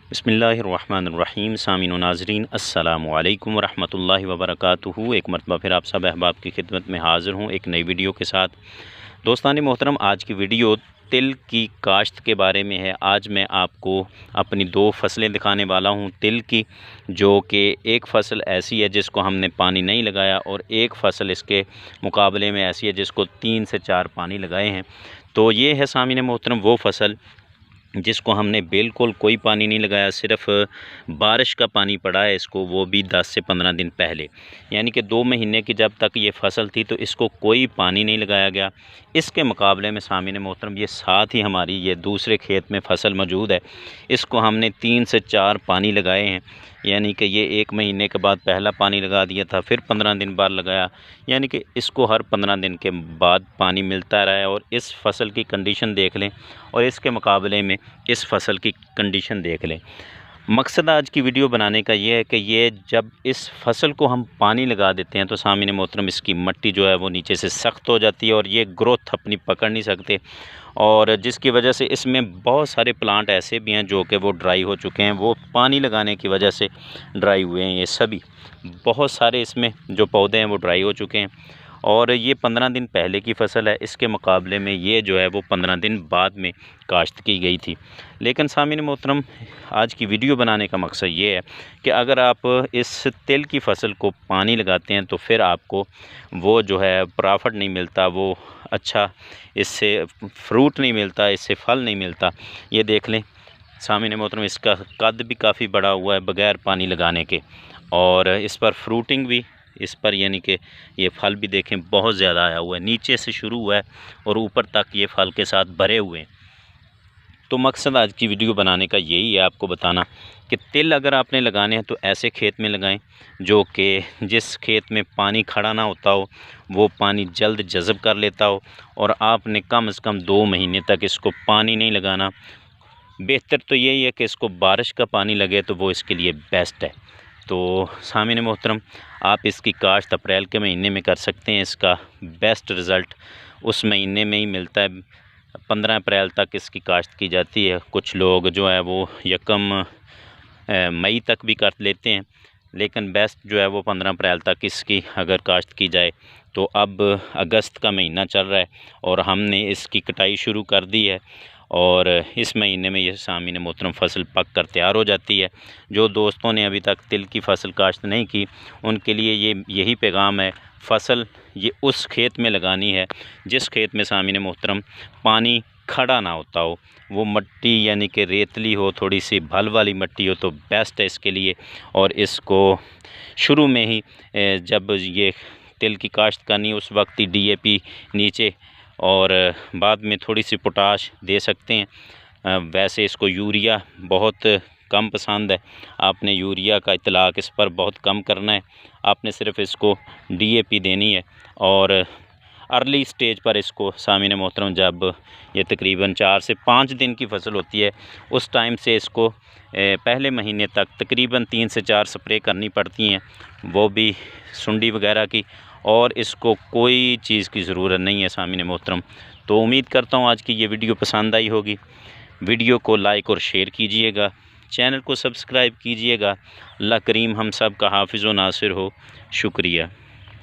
बिस्मिल्लाहिर्रहमानिर्रहीम। सामीन व नाज़रीन अस्सलामु अलैकुम वरहमतुल्लाहि वबरकातुहू। एक मरतबा फिर आप सब अहबाब की खिदमत में हाज़िर हूँ एक नई वीडियो के साथ। दोस्तान मोहतरम, आज की वीडियो तिल की काश्त के बारे में है। आज मैं आपको अपनी दो फसलें दिखाने वाला हूँ तिल की, जो कि एक फ़सल ऐसी है जिसको हमने पानी नहीं लगाया और एक फ़सल इसके मुकाबले में ऐसी है जिसको 3 से 4 पानी लगाए हैं। तो ये है सामीन मोहतरम वो फ़सल जिसको हमने बिल्कुल कोई पानी नहीं लगाया, सिर्फ़ बारिश का पानी पड़ा है इसको, वो भी 10 से 15 दिन पहले, यानी कि 2 महीने की जब तक ये फ़सल थी तो इसको कोई पानी नहीं लगाया गया। इसके मुकाबले में सामीन मोहतरम ये साथ ही हमारी ये दूसरे खेत में फ़सल मौजूद है, इसको हमने 3 से 4 पानी लगाए हैं। यानी कि ये 1 महीने के बाद पहला पानी लगा दिया था, फिर 15 दिन बाद लगाया, यानी कि इसको हर 15 दिन के बाद पानी मिलता रहा है। और इस फ़सल की कंडीशन देख लें और इसके मुकाबले में इस फ़सल की कंडीशन देख लें। मकसद आज की वीडियो बनाने का ये है कि ये जब इस फ़सल को हम पानी लगा देते हैं तो सामने मोहतरम इसकी मिट्टी जो है वो नीचे से सख्त हो जाती है और ये ग्रोथ अपनी पकड़ नहीं सकते, और जिसकी वजह से इसमें बहुत सारे प्लांट ऐसे भी हैं जो कि वो ड्राई हो चुके हैं, वो पानी लगाने की वजह से ड्राई हुए हैं। ये सभी बहुत सारे इसमें जो पौधे हैं वो ड्राई हो चुके हैं। और ये 15 दिन पहले की फ़सल है, इसके मुकाबले में ये जो है वो 15 दिन बाद में काश्त की गई थी। लेकिन सामीन मोहतरम, आज की वीडियो बनाने का मकसद ये है कि अगर आप इस तिल की फ़सल को पानी लगाते हैं तो फिर आपको वो जो है प्रॉफिट नहीं मिलता, वो अच्छा इससे फ्रूट नहीं मिलता, इससे फल नहीं मिलता। ये देख लें सामीन मोहतरम, इसका कद भी काफ़ी बड़ा हुआ है बग़ैर पानी लगाने के, और इस पर फ्रूटिंग भी इस पर, यानी कि ये फल भी देखें बहुत ज़्यादा आया हुआ है, नीचे से शुरू हुआ है और ऊपर तक ये फल के साथ भरे हुए हैं। तो मकसद आज की वीडियो बनाने का यही है, आपको बताना कि तिल अगर आपने लगाने हैं तो ऐसे खेत में लगाएं जो कि जिस खेत में पानी खड़ा ना होता हो, वो पानी जल्द जज़ब कर लेता हो, और आपने कम से कम 2 महीने तक इसको पानी नहीं लगाना। बेहतर तो यही है कि इसको बारिश का पानी लगे तो वो इसके लिए बेस्ट है। तो सामीन मोहतरम, आप इसकी काश्त अप्रैल के महीने में कर सकते हैं। इसका बेस्ट रिज़ल्ट उस महीने में ही मिलता है। 15 अप्रैल तक इसकी काश्त की जाती है। कुछ लोग जो है वो यकम मई तक भी कर लेते हैं, लेकिन बेस्ट जो है वो 15 अप्रैल तक इसकी अगर काश्त की जाए। तो अब अगस्त का महीना चल रहा है और हमने इसकी कटाई शुरू कर दी है, और इस महीने में ये सामीन मोहतरम फ़सल पक कर तैयार हो जाती है। जो दोस्तों ने अभी तक तिल की फ़सल काश्त नहीं की, उनके लिए यही पैगाम है, फ़सल ये उस खेत में लगानी है जिस खेत में सामीन मोहतरम पानी खड़ा ना होता हो, वो मिट्टी यानी कि रेतली हो, थोड़ी सी भल वाली मिट्टी हो तो बेस्ट है इसके लिए। और इसको शुरू में ही जब ये तिल की काश्त करनी है उस वक्त ही DAP नीचे, और बाद में थोड़ी सी पोटाश दे सकते हैं। वैसे इसको यूरिया बहुत कम पसंद है, आपने यूरिया का इतलाक़ इस पर बहुत कम करना है। आपने सिर्फ़ इसको DAP देनी है, और अर्ली स्टेज पर इसको सामीन मोहतरम जब ये तकरीबन 4 से 5 दिन की फ़सल होती है, उस टाइम से इसको पहले महीने तक तकरीबन 3 से 4 स्प्रे करनी पड़ती हैं, वो भी सुंडी वगैरह की, और इसको कोई चीज़ की ज़रूरत नहीं है सामीन मोहतरम। तो उम्मीद करता हूँ आज की ये वीडियो पसंद आई होगी। वीडियो को लाइक और शेयर कीजिएगा, चैनल को सब्सक्राइब कीजिएगा। अल्लाह करीम हम सब का हाफिज़ व नासिर हो। शुक्रिया।